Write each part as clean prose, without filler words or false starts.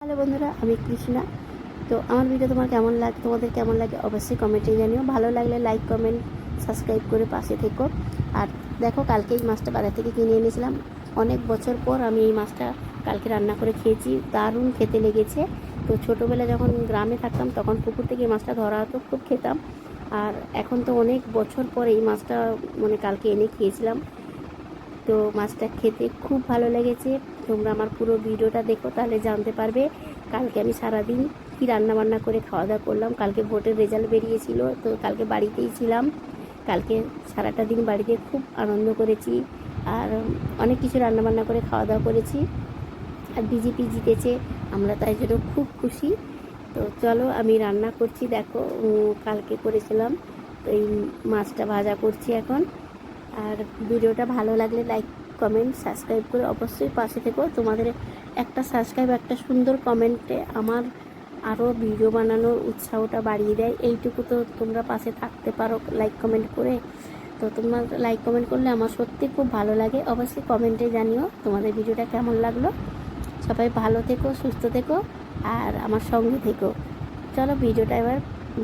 Hello বন্ধুরা, আমি কৃষ্ণা। তো আমার ভিডিও তোমাদের কেমন লাগে অবশ্যই কমেন্টে জানিও। ভালো লাগলে লাইক, কমেন্ট, সাবস্ক্রাইব করে পাশে থেকো। আর দেখো, কালকে এই মাছটা বাজার থেকে কিনে এনেছিলাম। অনেক বছর পর আমি এই মাছটা কালকে রান্না করে খেয়েছি, দারুণ খেতে লেগেছে। তো ছোটোবেলায় যখন গ্রামে থাকতাম তখন পুকুর থেকে এই মাছটা ধরা হতো, খুব খেতাম। আর এখন তো অনেক বছর পর এই মাছটা কালকে এনে খেয়েছিলাম। তো মাছটা খেতে খুব ভালো লেগেছে। তোমরা আমার পুরো ভিডিওটা দেখো, তাহলে জানতে পারবে কালকে আমি সারাদিন কী রান্নাবান্না করে খাওয়া দাওয়া করলাম। কালকে ভোটের রেজাল্ট বেরিয়েছিল, তো কালকে বাড়িতেই ছিলাম। কালকে সারাটা দিন বাড়িতে খুব আনন্দ করেছি, আর অনেক কিছু রান্নাবান্না করে খাওয়া দাওয়া করেছি। আর বিজেপি জিতেছে, আমরা তাই জন্য খুব খুশি। তো চলো, আমি রান্না করছি। দেখো, কালকে করেছিলাম, তো এই মাছটা ভাজা করছি এখন। আর ভিডিওটা ভালো লাগলে লাইক, কমেন্ট, সাবস্ক্রাইব করে অবশ্যই পাশে থেকো। তোমাদের একটা সাবস্ক্রাইব, একটা সুন্দর কমেন্টে আমার আরও ভিডিও বানানোর উৎসাহটা বাড়িয়ে দেয়। এইটুকু তো তোমরা পাশে থাকতে পারো লাইক কমেন্ট করে। তো তোমরা লাইক কমেন্ট করলে আমার সত্যি খুব ভালো লাগে। অবশ্যই কমেন্টে জানিও তোমাদের ভিডিওটা কেমন লাগলো। সবাই ভালো থেকো, সুস্থ থেকো, আর আমার সঙ্গে থেকো। চলো ভিডিওটা এবার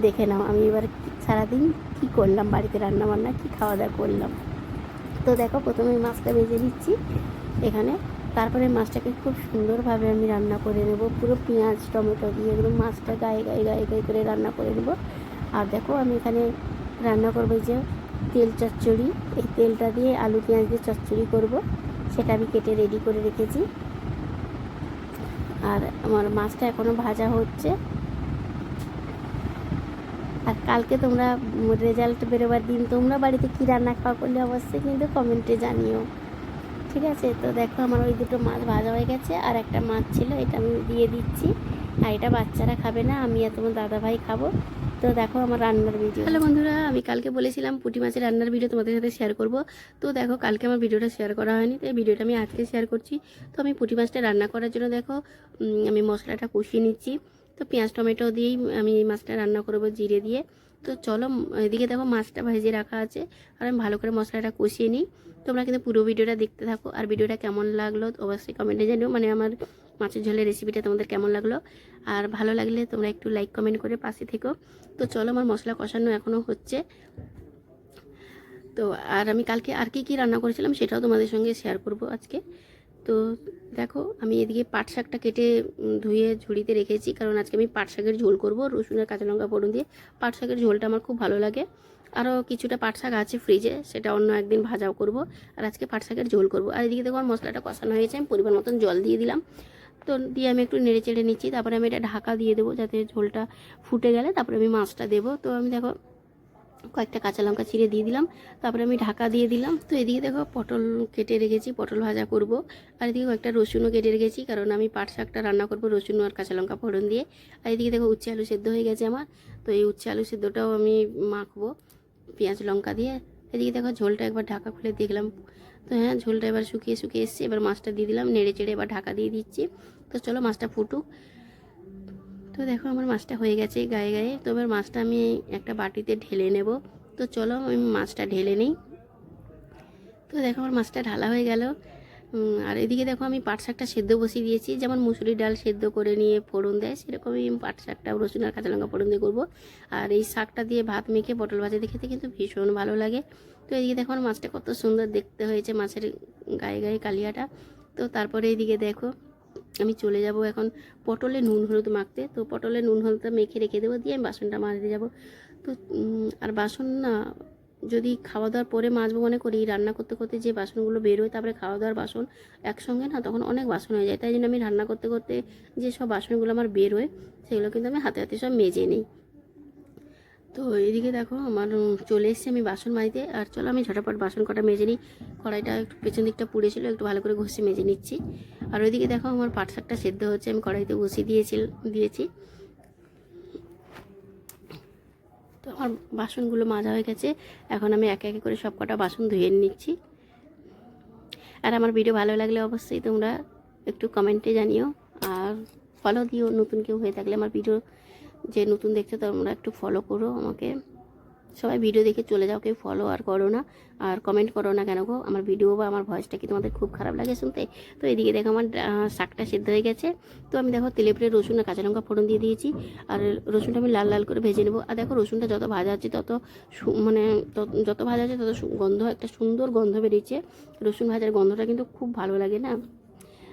দেখে নাও, আমি এবার সারাদিন কী করলাম, বাড়িতে রান্নাবান্না কী খাওয়া দাওয়া করলাম। তো দেখো, প্রথমে মাছটা ভেজে দিচ্ছি এখানে। তারপরে মাছটাকে খুব সুন্দরভাবে আমি রান্না করে নেব, পুরো পেঁয়াজ টমেটো দিয়ে একদম মাছটা গায়ে গায়ে গায়ে গায়ে করে রান্না করে নেব। আর দেখো, আমি এখানে রান্না করবো যে তেল চচ্চড়ি। এই তেলটা দিয়ে আলু পেঁয়াজ দিয়ে চচ্চড়ি করব, সেটা আমি কেটে রেডি করে রেখেছি। আর আমার মাছটা এখনও ভাজা হচ্ছে। আর কালকে তোমরা রেজাল্ট বেরোবার দিন তোমরা বাড়িতে কী রান্না খাওয়া করলে অবশ্যই কিন্তু কমেন্টে জানিও, ঠিক আছে? তো দেখো, আমার ওই দুটো মাছ ভাজা হয়ে গেছে, আর একটা মাছ ছিল, এটা আমি দিয়ে দিচ্ছি। আর এটা বাচ্চারা খাবে না, আমি আর তোমার দাদাভাই খাবো। তো দেখো আমার রান্নার ভিডিও। হ্যালো বন্ধুরা, আমি কালকে বলেছিলাম পুঁটি মাছের রান্নার ভিডিও তোমাদের সাথে শেয়ার করব। তো দেখো, কালকে আমার ভিডিওটা শেয়ার করা হয়নি, তো এই ভিডিওটা আমি আজকে শেয়ার করছি। তো আমি পুঁটি মাছটা রান্না করার জন্য দেখো, আমি মশলাটা কষিয়ে নিচ্ছি। তো পেঁয়াজ টমেটো দিয়েই আমি এই মাছটা রান্না করবো, জিরে দিয়ে। তো চলো, এদিকে দেখো মাছটা ভেজে রাখা আছে, আর আমি ভালো করে মশলাটা কষিয়ে নিই। তোমরা কিন্তু পুরো ভিডিওটা দেখতে থাকো। আর ভিডিওটা কেমন লাগলো অবশ্যই কমেন্টে জানিও, আমার মাছের ঝোলের রেসিপিটা তোমাদের কেমন লাগলো। আর ভালো লাগলে তোমরা একটু লাইক কমেন্ট করে পাশে থেকো। তো চলো, আমার মশলা কষানো এখনও হচ্ছে। তো আর আমি কালকে আর কি রান্না করেছিলাম সেটাও তোমাদের সঙ্গে শেয়ার করব আজকে। তো দেখো, আমি এদিকে পাট শাকটা কেটে ধুয়ে ঝুড়িতে রেখেছি, কারণ আজকে আমি পাট শাকের ঝোল করব রসুন আর কাঁচা লঙ্কা ফোড়ন দিয়ে। পাট শাকের ঝোলটা আমার খুব ভালো লাগে। আরও কিছুটা পাট শাক আছে ফ্রিজে, সেটা অন্য একদিন ভাজাও করব। আর আজকে পাট শাকের ঝোল করব। আর এদিকে দেখো, আমার মশলাটা কষানো হয়েছে, আমি পরিমাণ মতন জল দিয়ে দিলাম। তো দিয়ে আমি একটু নেড়ে চেড়ে নিচ্ছি। তারপরে আমি এটা ঢাকা দিয়ে দেবো, যাতে ঝোলটা ফুটে গেলে তারপরে আমি মাছটা দেবো। তো আমি দেখো কয়েকটা কাঁচা লঙ্কা চিড়ে দিয়ে দিলাম, তারপরে আমি ঢাকা দিয়ে দিলাম। তো এদিকে দেখো, পটল কেটে রেখেছি, পটল ভাজা করব। আর এদিকে কয়েকটা রসুনও কেটে রেখেছি, কারণ আমি পাট শাকটা রান্না করব রসুন আর কাঁচা লঙ্কা ফোড়ন দিয়ে। আর এদিকে দেখো, উচ্ছে আলু সেদ্ধ হয়ে গেছে আমার। তো এই উচ্ছে আলু সেদ্ধটাও আমি মাখবো পেঁয়াজ লঙ্কা দিয়ে। এদিকে দেখো, ঝোলটা একবার ঢাকা খুলে দেখলাম। তো হ্যাঁ, ঝোলটা এবার শুকিয়ে শুকিয়ে এসছে। এবার মাছটা দিয়ে দিলাম, নেড়ে চেড়ে এবার ঢাকা দিয়ে দিচ্ছি। তো চলো, মাছটা ফুটুক। তো দেখো, আমার মাছটা হয়ে গেছে গায়ে গায়ে। তো এবার মাছটা আমি একটা বাটিতে ঢেলে নেব। তো চলো, আমি মাছটা ঢেলে নিই। তো দেখো, আমার মাছটা ঢালা হয়ে গেল। আর এদিকে দেখো, আমি পাট শাকটা সেদ্ধ বসিয়ে দিয়েছি। যেমন মুসুরি ডাল সেদ্ধ করে নিয়ে ফোড়ন দেয়, সেরকমই পাট শাকটা রসুন আর কাঁচা লঙ্কা ফোড়ন দিয়ে করবো। আর এই শাকটা দিয়ে ভাত মেখে পটল ভাজাতে খেতে কিন্তু ভীষণ ভালো লাগে। তো এদিকে দেখো, আমার মাছটা কত সুন্দর দেখতে হয়েছে, মাছের গায়ে গায়ে কালিয়াটা। তো তারপরে এদিকে দেখো, আমি চলে যাব এখন পটলে নুন হলুদ মাখতে। তো পটলে নুন হলুদটা মেখে রেখে দেবো, দিয়ে আমি বাসনটা মাজতে যাব। তো আর বাসন না, যদি খাওয়া দাওয়ার পরে মাজবো মনে করি, রান্না করতে করতে যে বাসনগুলো বেরোয় তারপরে খাওয়া দাওয়ার বাসন একসঙ্গে না, তখন অনেক বাসন হয়ে যায়। তাই জন্য আমি রান্না করতে করতে যে সব বাসনগুলো আমার বেরোয় সেগুলো কিন্তু আমি হাতে হাতে সব মেজে নিই। তো এদিকে দেখো, আমার চলে এসছে, আমি বাসন মাজতে। আর চলো, আমি ঝটাপট বাসন কটা মেজে নিই। কড়াইটা একটু পেছন দিকটা পুড়েছিল, একটু ভালো করে ঘষে মেজে নিচ্ছি। আর ওইদিকে দেখো, আমার পাট শাকটা সেদ্ধ হচ্ছে, আমি কড়াইতে বসিয়ে দিয়েছি। তো আমার বাসনগুলো মাজা হয়ে গেছে। এখন আমি একে একে করে সব কটা বাসন ধুয়ে নিচ্ছি। আর আমার ভিডিও ভালো লাগলে অবশ্যই তোমরা একটু কমেন্টে জানিও, আর ফলো দিও। নতুন কেউ হয়ে থাকলে আমার ভিডিও যে নতুন দেখছো তোমরা একটু ফলো করো আমাকে। সবাই ভিডিও দেখে চলে যাও, কেউ ফলো আর করো না, আর কমেন্ট করো না কেন গো। আমার ভিডিও বা আমার ভয়েসটা কি তোমাদের খুব খারাপ লাগে শুনতে? তো এদিকে দেখো আমার শাকটা সিদ্ধ হয়ে গেছে। তো আমি দেখো তেলে পরে রসুন আর কাঁচা লঙ্কা ফোড়ন দিয়ে দিয়েছি, আর রসুনটা আমি লাল লাল করে ভেজে নেবো। আর দেখো রসুনটা যত ভাজা হচ্ছে তত মানে যত ভাজা হচ্ছে তত গন্ধ, একটা সুন্দর গন্ধ বেরিয়েছে। রসুন ভাজার গন্ধটা কিন্তু খুব ভালো লাগে না?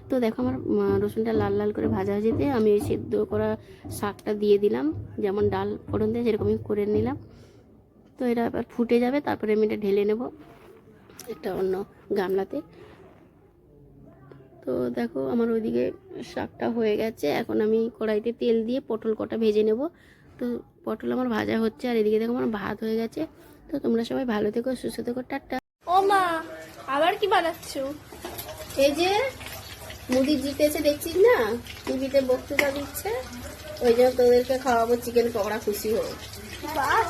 তো দেখো আমার রসুনটা লাল লাল করে ভাজা যেতে আমি ওই সেদ্ধ করা শাকটা দিয়ে দিলাম, যেমন ডাল ফোড়ন দিয়ে যেরকমই করে নিলাম। তো এটা এবার ফুটে যাবে, তারপরে আমি এটা ঢেলে নেব একটা অন্য গামলাতে। তো দেখো আমার ওইদিকে শাকটা হয়ে গেছে, এখন আমি কড়াইতে তেল দিয়ে পটল কটা ভেজে নেব। তো পটল আমার ভাজা হচ্ছে, আর এদিকে দেখো আমার ভাত হয়ে গেছে। তো তোমরা সবাই ভালো থেকো, সুস্থ থেকো, টাটা। ও মা, আবার কি বানাচ্ছো? এই যে মুদি জিতেছে দেখছিস না, টিভিতে বক্তৃতা দিচ্ছে, ওই জন্য তোদেরকে খাওয়াবো চিকেন পকোড়া, খুশি হোক। বাহ,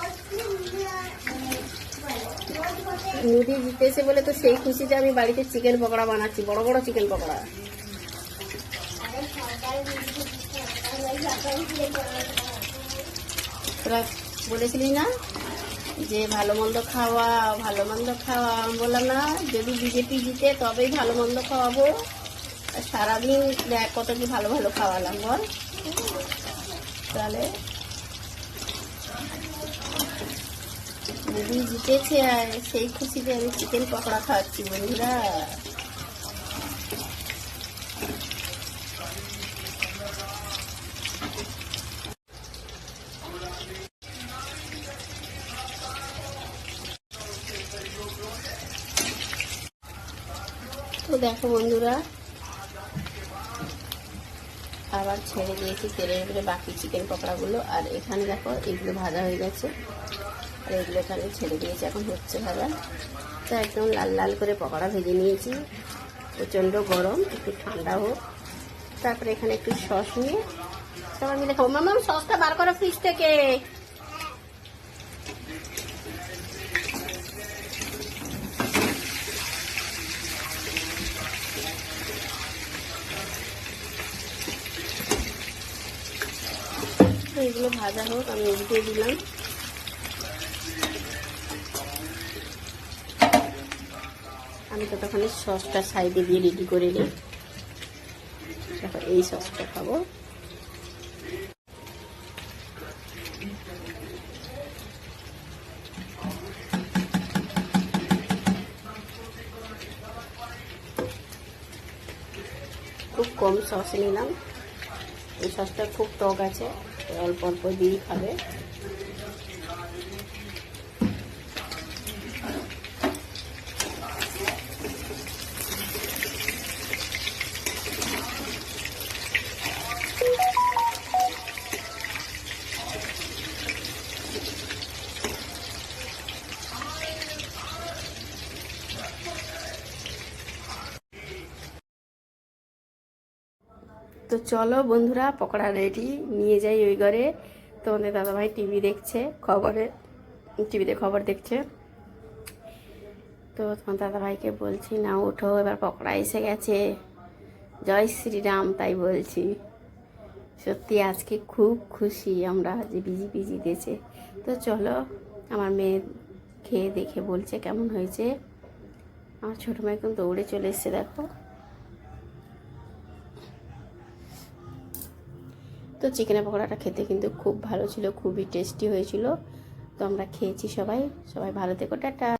মুদি জিতেছে বলে তো সেই খুশিতে আমি বাড়িতে চিকেন পকোড়া বানাচ্ছি, বড় বড় চিকেন পকোড়া। তোরা বলেছিলি না যে ভালো মন্দ খাওয়া, ভালো মন্দ খাওয়া, আমি বললাম না যদি বিজেপি জিতে তবেই ভালো মন্দ খাওয়াবো। আর সারাদিন দেখ কত কি ভালো ভালো খাওয়ালাম বল। তাহলে দিদি জিতেছে আর সেই খুশিতে আমি চিকেন পকোড়া খাওয়াচ্ছি বন্ধুরা। তো দেখো বন্ধুরা, আবার ছেড়ে দিয়েছি তেলের উপরে বাকি চিকেন পকোড়াগুলো, আর এখানে দেখো এগুলো ভাজা হয়ে গেছে, আর এগুলো এখানে ছেড়ে দিয়েছি, এখন হচ্ছে ভাজা। তো একদম লাল লাল করে পকোড়া ভেজে নিয়েছি, প্রচণ্ড গরম, একটু ঠান্ডা হোক। তারপরে এখানে একটু সস নিয়ে সবাই মিলে খাবো। মামা সসটা বার করো ফ্রিজ থেকে। এগুলো ভাজা হোক, আমি উল্টে দিলাম। আমি তো তখন সসটা সাইডে দিয়ে রেডি করে নিই। দেখো এই সসটা খাবো। খুব কম সস নিলাম, এই সসটা খুব টক আছে, অল্প অল্প দিয়ে খাবে। তো চলো বন্ধুরা, পকোড়া রেডি, নিয়ে যাই ওই ঘরে। তোমাদের দাদাভাই টিভি দেখছে, টিভিতে খবর দেখছে। তো তোমার দাদাভাইকে বলছি না ওঠো, এবার পকোড়া এসে গেছে, জয় শ্রীরাম, তাই বলছি। সত্যি আজকে খুব খুশি আমরা যে বিজেপি জিতেছে। তো চলো, আমার মেয়ে খেয়ে দেখে বলছে কেমন হয়েছে। আমার ছোটো মেয়ে কিন্তু দৌড়ে চলে এসছে দেখো। তো চিকেনের পকোড়াটা খেতে কিন্তু খুব ভালো ছিল, খুবই টেস্টি হয়েছিল। তো আমরা খেয়েছি সবাই, সবাই ভালো থেকো, টাটা।